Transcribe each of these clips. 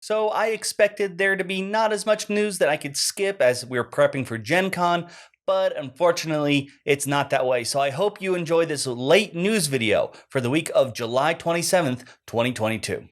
So I expected there to be not as much news that I could skip as we are prepping for Gen Con, but unfortunately it's not that way. So I hope you enjoy this late news video for the week of July 27th, 2022.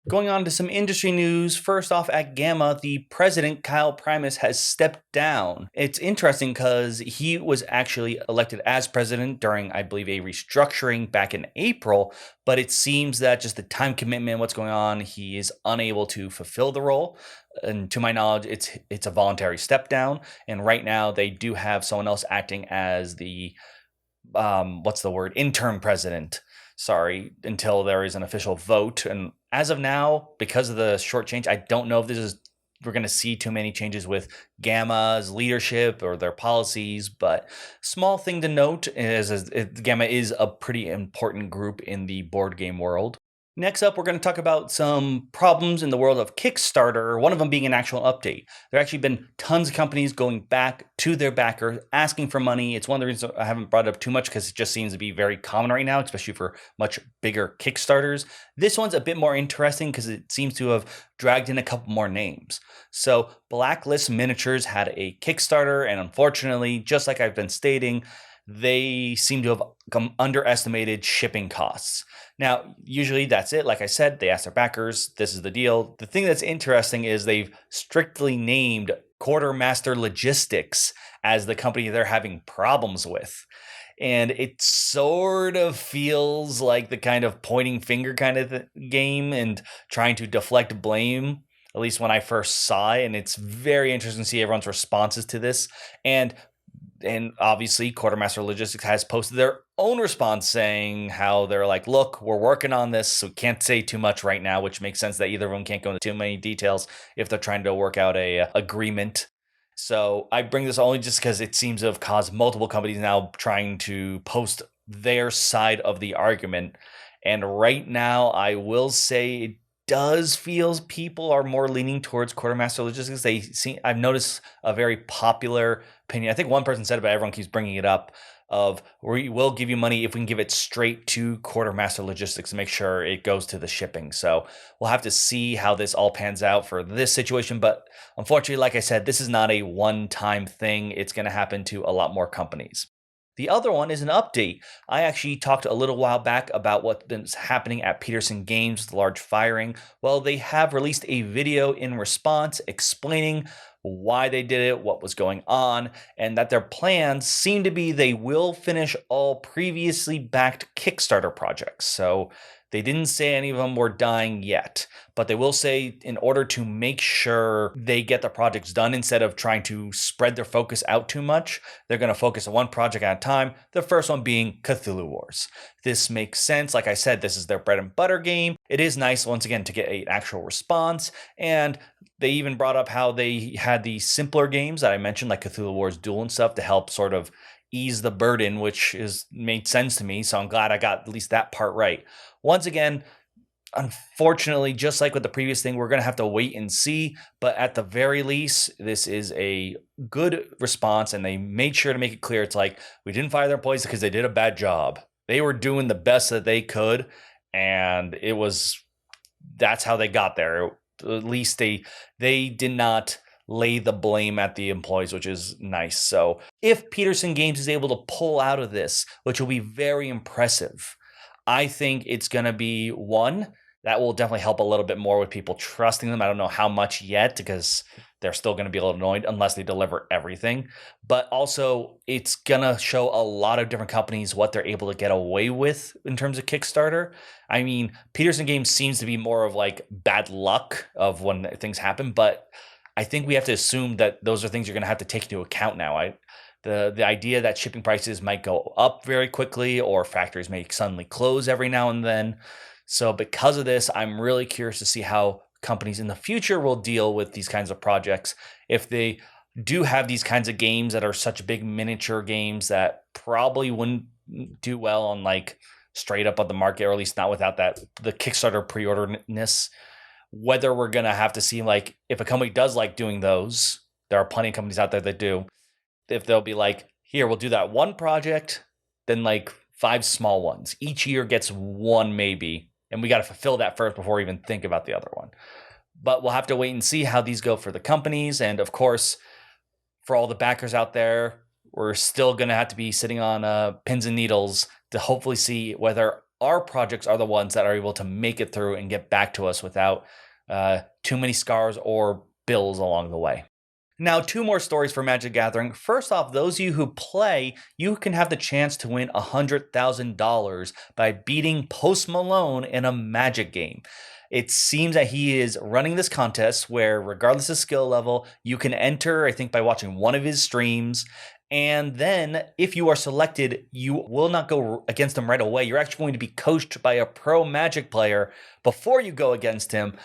Going on to some industry news, first off at GAMA, the president, Kyle Primus, has stepped down. It's interesting because he was actually elected as president during, I believe, a restructuring back in April, but it seems that just the time commitment, what's going on, he is unable to fulfill the role. And to my knowledge, it's a voluntary step down. And right now they do have someone else acting as the interim president. Sorry, until there is an official vote. And as of now, because of the short change, I don't know if we're going to see too many changes with GAMA's leadership or their policies. But small thing to note is GAMA is a pretty important group in the board game world. Next up, we're going to talk about some problems in the world of Kickstarter, one of them being an actual update. There have actually been tons of companies going back to their backer, asking for money. It's one of the reasons I haven't brought it up too much because it just seems to be very common right now, especially for much bigger Kickstarters. This one's a bit more interesting because it seems to have dragged in a couple more names. So Blacklist Miniatures had a Kickstarter, and unfortunately, just like I've been stating, they seem to have underestimated shipping costs. Now, usually that's it. Like I said, they ask their backers, this is the deal. The thing that's interesting is they've strictly named Quartermaster Logistics as the company they're having problems with. And it sort of feels like the kind of pointing finger kind of game and trying to deflect blame, at least when I first saw it. And it's very interesting to see everyone's responses to this. And obviously, Quartermaster Logistics has posted their own response saying how they're like, look, we're working on this, so we can't say too much right now, which makes sense that either of them can't go into too many details if they're trying to work out a agreement. So I bring this only just because it seems to have caused multiple companies now trying to post their side of the argument. And right now, I will say it does feel people are more leaning towards Quartermaster Logistics. I've noticed a very popular opinion. I think one person said it, but everyone keeps bringing it up, of we will give you money if we can give it straight to Quartermaster Logistics and make sure it goes to the shipping. So we'll have to see how this all pans out for this situation. But unfortunately, like I said, this is not a one-time thing. It's going to happen to a lot more companies. The other one is an update. I actually talked a little while back about what's happening at Petersen Games, the large firing. Well, they have released a video in response explaining why they did it, what was going on, and that their plans seem to be they will finish all previously backed Kickstarter projects. So they didn't say any of them were dying yet, but they will say in order to make sure they get the projects done, instead of trying to spread their focus out too much, they're going to focus on one project at a time, the first one being Cthulhu Wars. This makes sense. Like I said, this is their bread and butter game. It is nice, once again, to get an actual response, and they even brought up how they had the simpler games that I mentioned, like Cthulhu Wars Duel and stuff, to help sort of ease the burden, which made sense to me. So I'm glad I got at least that part right. Once again, unfortunately, just like with the previous thing, we're going to have to wait and see. But at the very least, this is a good response. And they made sure to make it clear. It's like, we didn't fire their employees because they did a bad job. They were doing the best that they could. And that's how they got there. At least they did not lay the blame at the employees, which is nice. So if Petersen Games is able to pull out of this, which will be very impressive, I think it's going to be one that will definitely help a little bit more with people trusting them. I don't know how much yet, because they're still going to be a little annoyed unless they deliver everything. But also, it's going to show a lot of different companies what they're able to get away with in terms of Kickstarter. I mean, Petersen Games seems to be more of like bad luck of when things happen, but I think we have to assume that those are things you're going to have to take into account now. The idea that shipping prices might go up very quickly, or factories may suddenly close every now and then. So because of this, I'm really curious to see how companies in the future will deal with these kinds of projects. If they do have these kinds of games that are such big miniature games that probably wouldn't do well on like straight up on the market, or at least not without the Kickstarter pre-orderness, whether we're going to have to see, like, if a company does like doing those, there are plenty of companies out there that do, if they'll be like, here, we'll do that one project, then like 5 small ones. Each year gets one maybe, and we got to fulfill that first before we even think about the other one. But we'll have to wait and see how these go for the companies. And of course, for all the backers out there, we're still going to have to be sitting on pins and needles to hopefully see whether our projects are the ones that are able to make it through and get back to us without too many scars or bills along the way. Now, 2 more stories for Magic the Gathering. First off, those of you who play, you can have the chance to win $100,000 by beating Post Malone in a Magic game. It seems that he is running this contest where, regardless of skill level, you can enter, I think, by watching one of his streams. And then, if you are selected, you will not go against him right away. You're actually going to be coached by a pro Magic player before you go against him,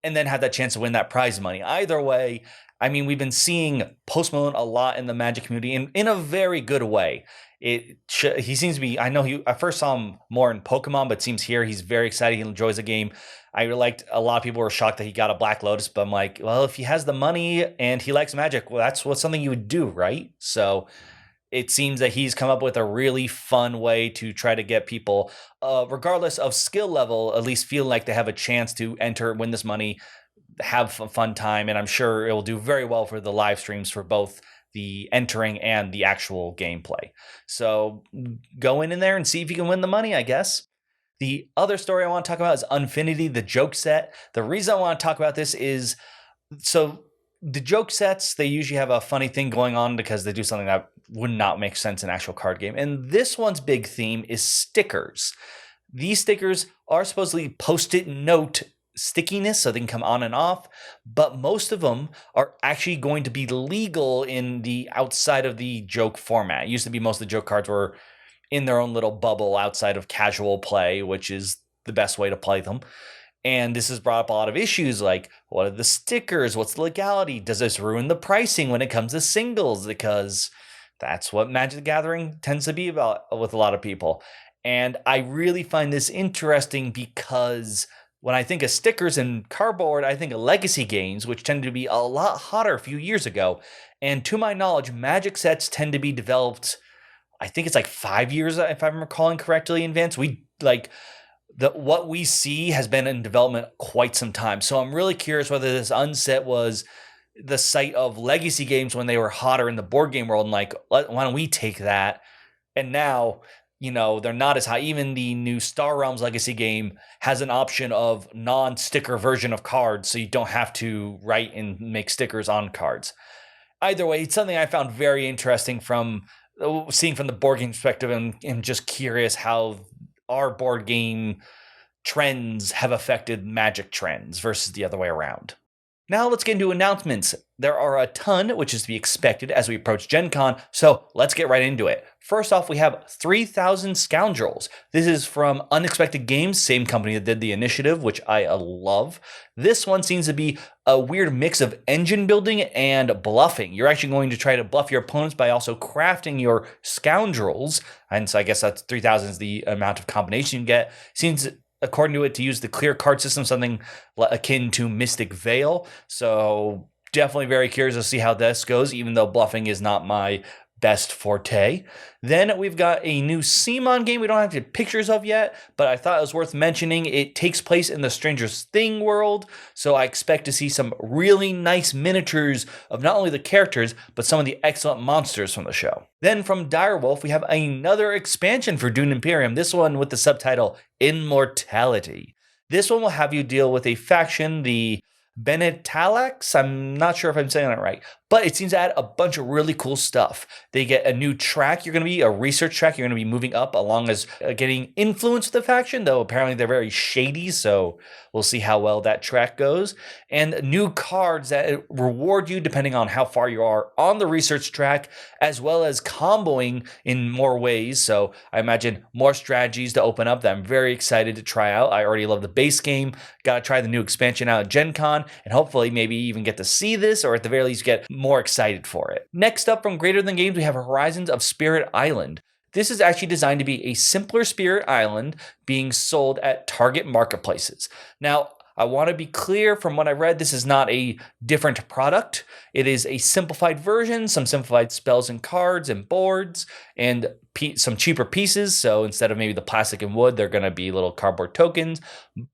and then have that chance to win that prize money. Either way, I mean, we've been seeing Post Malone a lot in the Magic community in a very good way. He seems to be, I first saw him more in Pokemon, but it seems here he's very excited. He enjoys the game. I liked, a lot of people were shocked that he got a Black Lotus, but I'm like, well, if he has the money and he likes Magic, well, that's something you would do, right? So it seems that he's come up with a really fun way to try to get people, regardless of skill level, at least feel like they have a chance to enter, win this money, have a fun time. And I'm sure it will do very well for the live streams for both the entering and the actual gameplay. So go in there and see if you can win the money, I guess. The other story I want to talk about is Unfinity, the joke set. The reason I want to talk about this is, so the joke sets, they usually have a funny thing going on because they do something that would not make sense in an actual card game. And this one's big theme is stickers. These stickers are supposedly post-it note stickiness, so they can come on and off, but most of them are actually going to be legal in the outside of the joke format. It used to be most of the joke cards were in their own little bubble outside of casual play, which is the best way to play them. And this has brought up a lot of issues like, what are the stickers? What's the legality? Does this ruin the pricing when it comes to singles? Because that's what Magic the Gathering tends to be about with a lot of people. And I really find this interesting because when I think of stickers and cardboard, I think of legacy games, which tend to be a lot hotter a few years ago. And to my knowledge, Magic sets tend to be developed, I think it's like 5 years, if I'm recalling correctly, in advance. What we see has been in development quite some time. So I'm really curious whether this unset was the site of legacy games when they were hotter in the board game world, and like, why don't we take that? And now, they're not as high. Even the new Star Realms legacy game has an option of non-sticker version of cards, so you don't have to write and make stickers on cards. Either way, it's something I found very interesting from seeing from the board game perspective, and just curious how our board game trends have affected Magic trends versus the other way around. Now let's get into announcements. There are a ton, which is to be expected as we approach Gen Con, so let's get right into it. First off, we have 3,000 Scoundrels. This is from Unexpected Games, same company that did the initiative, which I love. This one seems to be a weird mix of engine building and bluffing. You're actually going to try to bluff your opponents by also crafting your Scoundrels, and so I guess that's 3,000 is the amount of combination you get. Seems, according to it, to use the clear card system, something akin to Mystic Veil. So definitely very curious to see how this goes, even though bluffing is not my best forte. Then we've got a new CMON game we don't have any pictures of yet, but I thought it was worth mentioning. It takes place in the Stranger Things world, so I expect to see some really nice miniatures of not only the characters, but some of the excellent monsters from the show. Then from Direwolf, we have another expansion for Dune Imperium, this one with the subtitle Immortality. This one will have you deal with a faction, the Benetalax. I'm not sure if I'm saying that right, but it seems to add a bunch of really cool stuff. They get a new track. You're going to be a research track. You're going to be moving up along as getting influence with the faction, though apparently they're very shady, so we'll see how well that track goes. And new cards that reward you depending on how far you are on the research track, as well as comboing in more ways. So I imagine more strategies to open up that I'm very excited to try out. I already love the base game. Got to try the new expansion out at Gen Con, and hopefully maybe even get to see this, or at the very least get more excited for it. Next up from Greater Than Games, we have Horizons of Spirit Island. This is actually designed to be a simpler Spirit Island being sold at Target marketplaces. Now, I want to be clear from what I read, this is not a different product. It is a simplified version, some simplified spells and cards and boards, and some cheaper pieces. So instead of maybe the plastic and wood, they're going to be little cardboard tokens.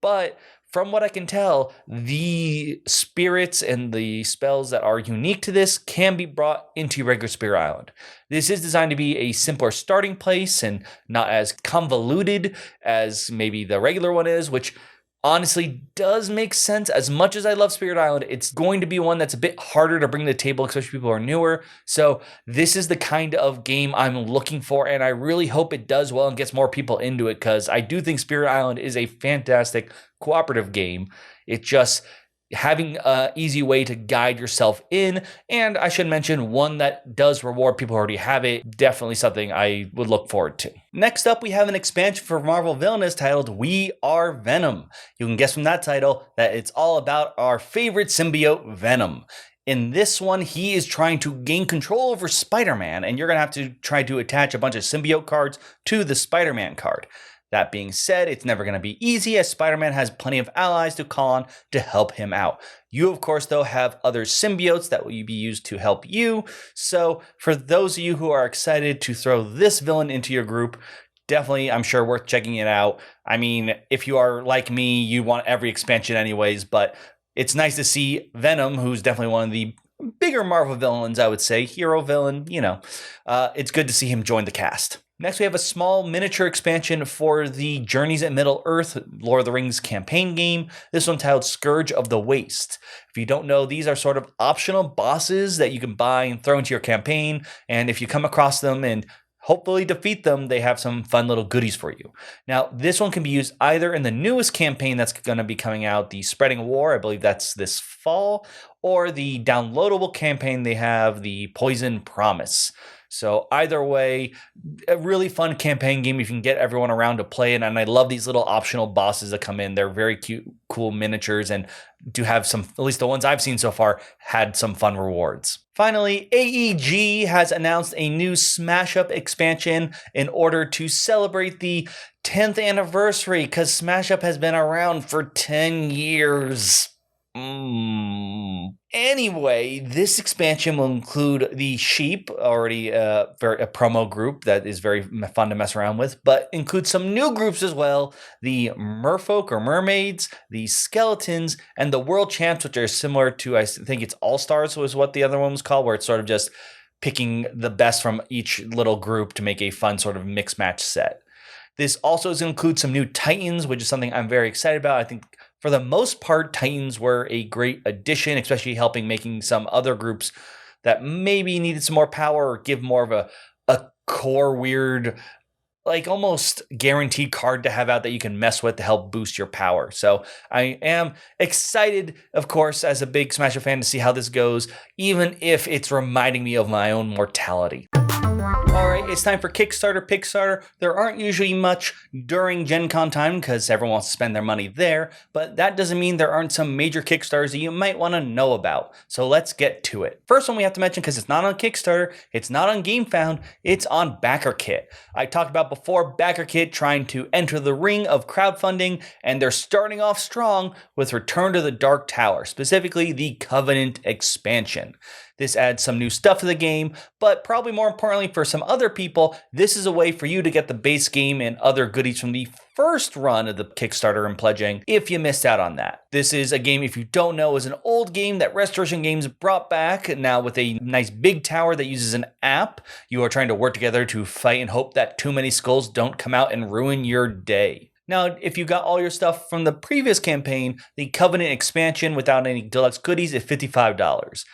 But from what I can tell, the spirits and the spells that are unique to this can be brought into regular Spirit Island. This is designed to be a simpler starting place and not as convoluted as maybe the regular one is, which honestly does make sense. As much as I love Spirit Island, it's going to be one that's a bit harder to bring to the table, especially people who are newer. So this is the kind of game I'm looking for, and I really hope it does well and gets more people into it, because I do think Spirit Island is a fantastic cooperative game. It just having an easy way to guide yourself in, and I should mention one that does reward people who already have it. Definitely something I would look forward to. Next up, we have an expansion for Marvel Villainous titled We Are Venom. You can guess from that title that it's all about our favorite symbiote, Venom. In this one, he is trying to gain control over Spider-Man, and you're going to have to try to attach a bunch of symbiote cards to the Spider-Man card. That being said, it's never going to be easy, as Spider-Man has plenty of allies to call on to help him out. You, of course, though, have other symbiotes that will be used to help you. So for those of you who are excited to throw this villain into your group, definitely, I'm sure, worth checking it out. I mean, if you are like me, you want every expansion anyways, but it's nice to see Venom, who's definitely one of the bigger Marvel villains, I would say, hero villain, it's good to see him join the cast. Next, we have a small miniature expansion for the Journeys at Middle-earth Lord of the Rings campaign game. This one titled Scourge of the Waste. If you don't know, these are sort of optional bosses that you can buy and throw into your campaign. And if you come across them and hopefully defeat them, they have some fun little goodies for you. Now, this one can be used either in the newest campaign that's going to be coming out, the Spreading War, I believe that's this fall, or the downloadable campaign they have, the Poison Promise. So either way, a really fun campaign game if you can get everyone around to play it. And I love these little optional bosses that come in. They're very cute, cool miniatures, and do have some, at least the ones I've seen so far, had some fun rewards. Finally, AEG has announced a new Smash Up expansion in order to celebrate the 10th anniversary, because Smash Up has been around for 10 years. Anyway, this expansion will include the Sheep, already a promo group that is very fun to mess around with, but includes some new groups as well, the Merfolk or Mermaids, the Skeletons, and the World Champs, which are similar to, I think it's All-Stars was what the other one was called, where it's sort of just picking the best from each little group to make a fun sort of mix-match set. This also is going to include some new Titans, which is something I'm very excited about. I think for the most part, Titans were a great addition, especially helping making some other groups that maybe needed some more power or give more of a core weird, like almost guaranteed card to have out that you can mess with to help boost your power. So I am excited, of course, as a big Smash Up fan, to see how this goes, even if it's reminding me of my own mortality. All right, it's time for Kickstarter Pickstarter. There aren't usually much during Gen Con time because everyone wants to spend their money there, but that doesn't mean there aren't some major Kickstarters that you might want to know about. So let's get to it. First one we have to mention, because it's not on Kickstarter, it's not on GameFound, it's on BackerKit. I talked about before BackerKit trying to enter the ring of crowdfunding, and they're starting off strong with Return to the Dark Tower, specifically the Covenant expansion. This adds some new stuff to the game, but probably more importantly for some other people, this is a way for you to get the base game and other goodies from the first run of the Kickstarter and pledging if you missed out on that. This is a game, if you don't know, is an old game that Restoration Games brought back, now with a nice big tower that uses an app. You are trying to work together to fight and hope that too many skulls don't come out and ruin your day. Now, if you got all your stuff from the previous campaign, the Covenant expansion without any deluxe goodies is $55.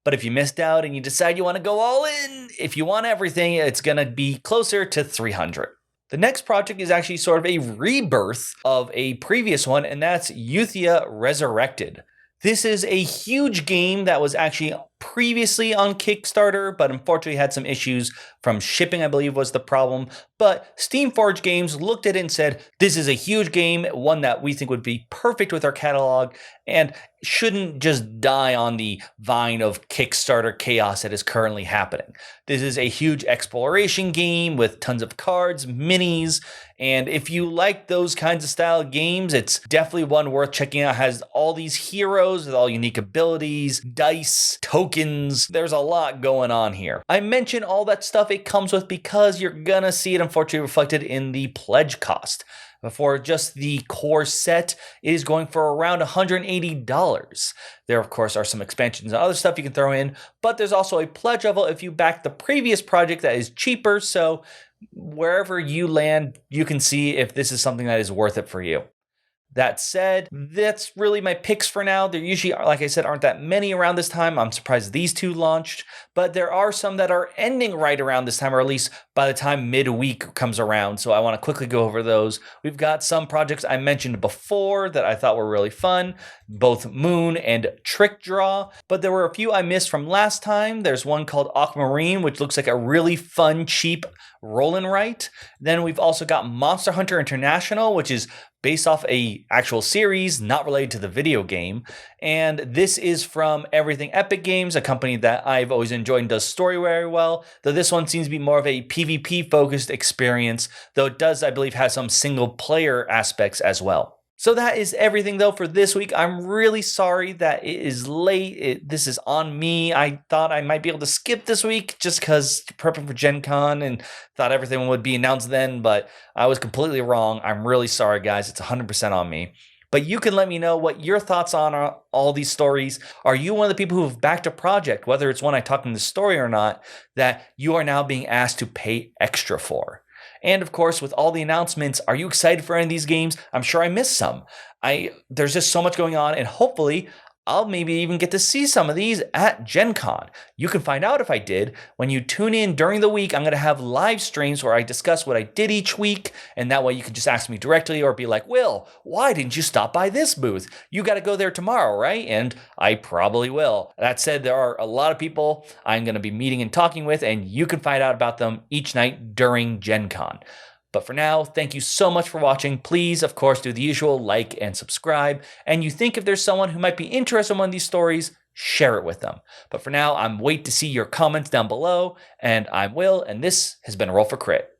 But if you missed out and you decide you want to go all in, if you want everything, it's going to be closer to $300. The next project is actually sort of a rebirth of a previous one, and that's Euthia Resurrected. This is a huge game that was actually previously on Kickstarter, but unfortunately had some issues from shipping, I believe was the problem. But Steamforged Games looked at it and said, this is a huge game, one that we think would be perfect with our catalog and shouldn't just die on the vine of Kickstarter chaos that is currently happening. This is a huge exploration game with tons of cards, minis, and if you like those kinds of style games, it's definitely one worth checking out. It has all these heroes with all unique abilities, dice, tokens. There's a lot going on here. I mention all that stuff it comes with because you're gonna see it unfortunately reflected in the pledge cost. For just the core set, it is going for around $180. There, of course, are some expansions and other stuff you can throw in, but there's also a pledge level if you back the previous project that is cheaper. So wherever you land, you can see if this is something that is worth it for you. That said, that's really my picks for now. There usually, like I said, aren't that many around this time. I'm surprised these two launched, but there are some that are ending right around this time, or at least by the time midweek comes around. So I want to quickly go over those. We've got some projects I mentioned before that I thought were really fun, both Moon and Trick Draw, but there were a few I missed from last time. There's one called Aquamarine, which looks like a really fun, cheap roll and write. Then we've also got Monster Hunter International, which is based off a actual series not related to the video game. And this is from Everything Epic Games, a company that I've always enjoyed and does story very well, though this one seems to be more of a PvP focused experience, though it does, I believe, have some single player aspects as well. So that is everything though for this week. I'm really sorry that it is late. This is on me. I thought I might be able to skip this week just because prepping for Gen Con and thought everything would be announced then, but I was completely wrong. I'm really sorry, guys. It's 100% on me. But you can let me know what your thoughts on are all these stories. Are you one of the people who have backed a project, whether it's one I talked in the story or not, that you are now being asked to pay extra for? And of course, with all the announcements, are you excited for any of these games? I'm sure I missed some. There's just so much going on, and hopefully I'll maybe even get to see some of these at Gen Con. You can find out if I did when you tune in during the week. I'm going to have live streams where I discuss what I did each week, and that way you can just ask me directly or be like, Will, why didn't you stop by this booth? You got to go there tomorrow, right? And I probably will. That said, there are a lot of people I'm going to be meeting and talking with, and you can find out about them each night during Gen Con. But for now, thank you so much for watching. Please, of course, do the usual like and subscribe. And you think if there's someone who might be interested in one of these stories, share it with them. But for now, I'm wait to see your comments down below. And I'm Will, and this has been Roll for Crit.